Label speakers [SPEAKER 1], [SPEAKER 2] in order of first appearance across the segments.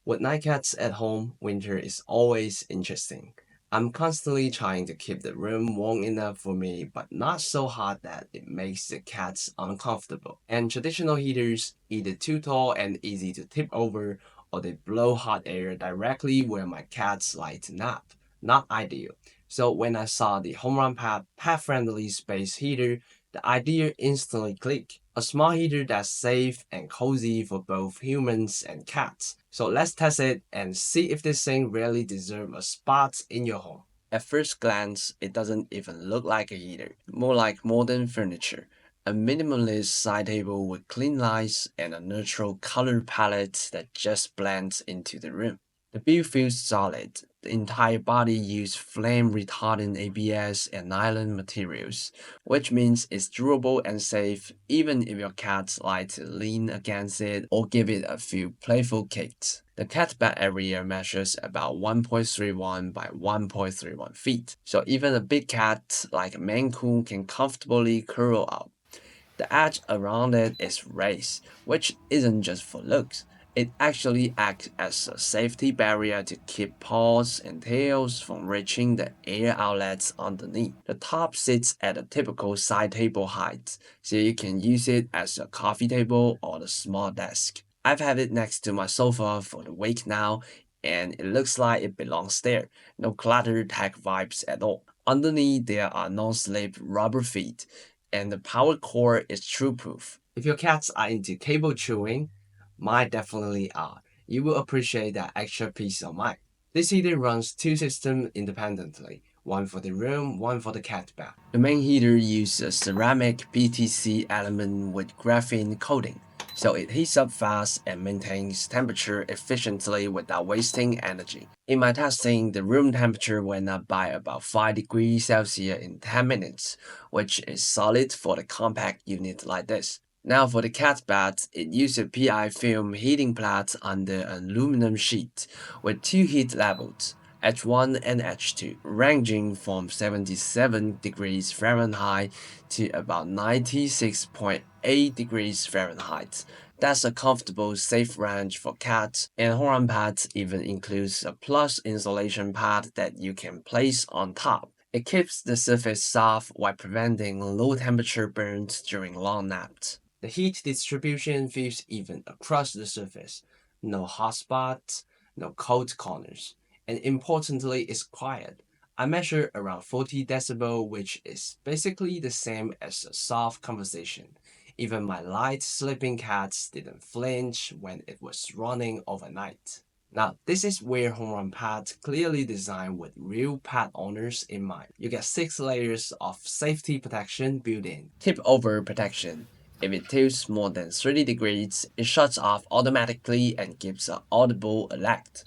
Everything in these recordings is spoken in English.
[SPEAKER 1] With 9 cats at home, winter is always interesting. I'm constantly trying to keep the room warm enough for me, but not so hot that it makes the cats uncomfortable. And traditional heaters, either too tall and easy to tip over, or they blow hot air directly where my cats like to nap. Not ideal. So when I saw the homerunPET pet-friendly space heater, the idea instantly clicked. A small heater that's safe and cozy for both humans and cats. So let's test it and see if this thing really deserves a spot in your home. At first glance, it doesn't even look like a heater, more like modern furniture. A minimalist side table with clean lines and a neutral color palette that just blends into the room. The build feels solid. The entire body used flame-retardant ABS and nylon materials, which means it's durable and safe even if your cats like to lean against it or give it a few playful kicks. The cat bed area measures about 1.31 by 1.31 feet, so even a big cat like a Maine Coon can comfortably curl up. The edge around it is raised, which isn't just for looks. It actually acts as a safety barrier to keep paws and tails from reaching the air outlets underneath. The top sits at a typical side table height, so you can use it as a coffee table or a small desk. I've had it next to my sofa for the week now, and it looks like it belongs there. No cluttered tech vibes at all. Underneath, there are non-slip rubber feet, and the power cord is true-proof. If your cats are into cable chewing, mine definitely are. You will appreciate that extra peace of mind. This heater runs two systems independently, one for the room, one for the cat bed. The main heater uses a ceramic PTC element with graphene coating, so it heats up fast and maintains temperature efficiently without wasting energy. In my testing, the room temperature went up by about 5 degrees Celsius in 10 minutes, which is solid for a compact unit like this. Now for the cat bed, it uses a PI film heating plate under an aluminum sheet with two heat levels, H1 and H2, ranging from 77 degrees Fahrenheit to about 96.8 degrees Fahrenheit. That's a comfortable, safe range for cats, and homerunPET even includes a plus insulation pad that you can place on top. It keeps the surface soft while preventing low temperature burns during long naps. The heat distribution feels even across the surface. No hot spots, no cold corners. And importantly, it's quiet. I measure around 40 decibel, which is basically the same as a soft conversation. Even my light sleeping cats didn't flinch when it was running overnight. Now, this is where homerunPET clearly designed with real pet owners in mind. You get 6 layers of safety protection built in. Tip over protection. If it tilts more than 30 degrees, it shuts off automatically and gives an audible alert.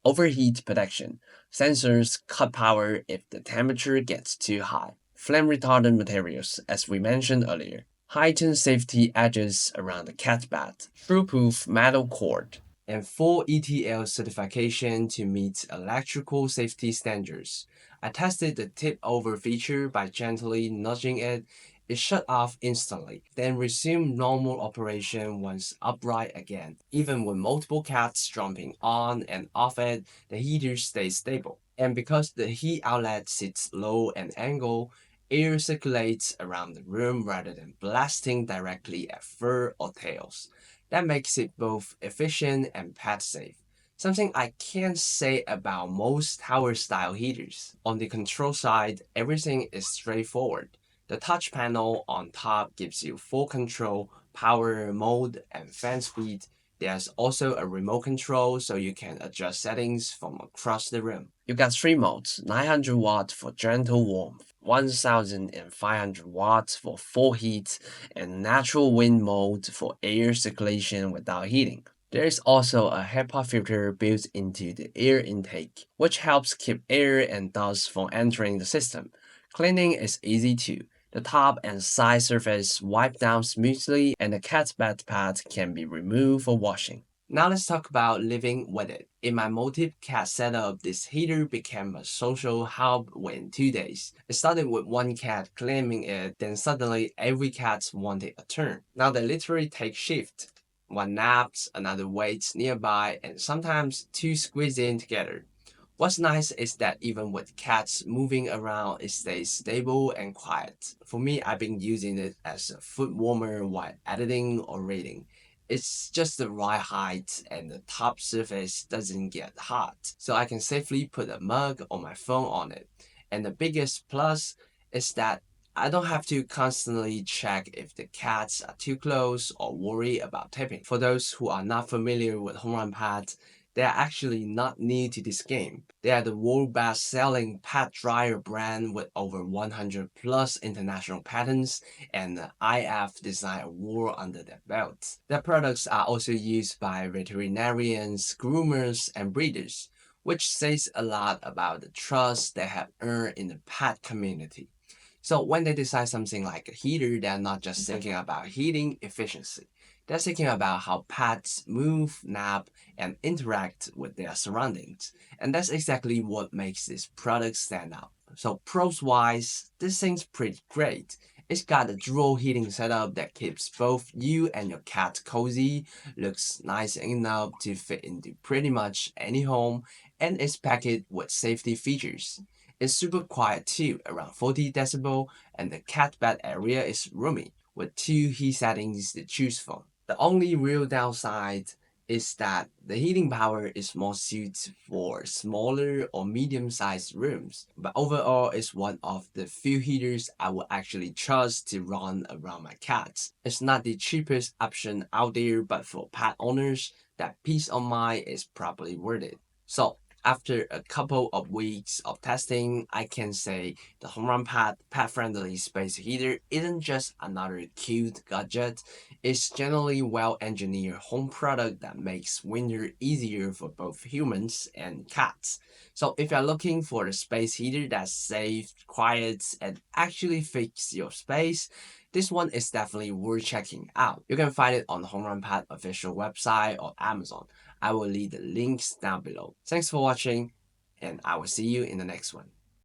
[SPEAKER 1] Overheat protection. Sensors cut power if the temperature gets too high. Flame retardant materials, as we mentioned earlier. Heightened safety edges around the cat bed. True-proof metal cord. And full ETL certification to meet electrical safety standards. I tested the tip over feature by gently nudging it. It shut off instantly, then resumed normal operation once upright again. Even with multiple cats jumping on and off it, the heater stays stable. And because the heat outlet sits low and angled, air circulates around the room rather than blasting directly at fur or tails. That makes it both efficient and pet safe. Something I can't say about most tower style heaters. On the control side, everything is straightforward. The touch panel on top gives you full control, power mode, and fan speed. There's also a remote control so you can adjust settings from across the room. You got 3 modes, 900 watts for gentle warmth, 1500 watts for full heat, and natural wind mode for air circulation without heating. There is also a HEPA filter built into the air intake, which helps keep air and dust from entering the system. Cleaning is easy too. The top and side surface wipe down smoothly, and the cat's bed pad can be removed for washing. Now let's talk about living with it. In my multi-cat setup, this heater became a social hub within 2 days. It started with one cat claiming it, then suddenly every cat wanted a turn. Now they literally take shift. One naps, another waits nearby, and sometimes two squeeze in together. What's nice is that even with cats moving around, it stays stable and quiet. For me, I've been using it as a foot warmer while editing or reading. It's just the right height and the top surface doesn't get hot, so I can safely put a mug or my phone on it. And the biggest plus is that I don't have to constantly check if the cats are too close or worry about tipping. For those who are not familiar with homerunPET, they are actually not new to this game. They are the world best-selling pet dryer brand with over 100 plus international patents and an IF Design Award under their belt. Their products are also used by veterinarians, groomers, and breeders, which says a lot about the trust they have earned in the pet community. So when they design something like a heater, they're not just thinking about heating efficiency. They're thinking about how pets move, nap, and interact with their surroundings. And that's exactly what makes this product stand out. So pros wise, this thing's pretty great. It's got a dual heating setup that keeps both you and your cat cozy, looks nice enough to fit into pretty much any home, and is packed with safety features. It's super quiet too, around 40 decibel, and the cat bed area is roomy, with two heat settings to choose from. The only real downside is that the heating power is more suited for smaller or medium-sized rooms, but overall it's one of the few heaters I would actually trust to run around my cats. It's not the cheapest option out there, but for pet owners, that peace of mind is probably worth it. So after a couple of weeks of testing, I can say the homerunPET pet-friendly space heater isn't just another cute gadget. It's generally well-engineered home product that makes winter easier for both humans and cats. So if you're looking for a space heater that's safe, quiet, and actually fits your space, this one is definitely worth checking out. You can find it on the homerunPET official website or Amazon. I will leave the links down below. Thanks for watching, and I will see you in the next one.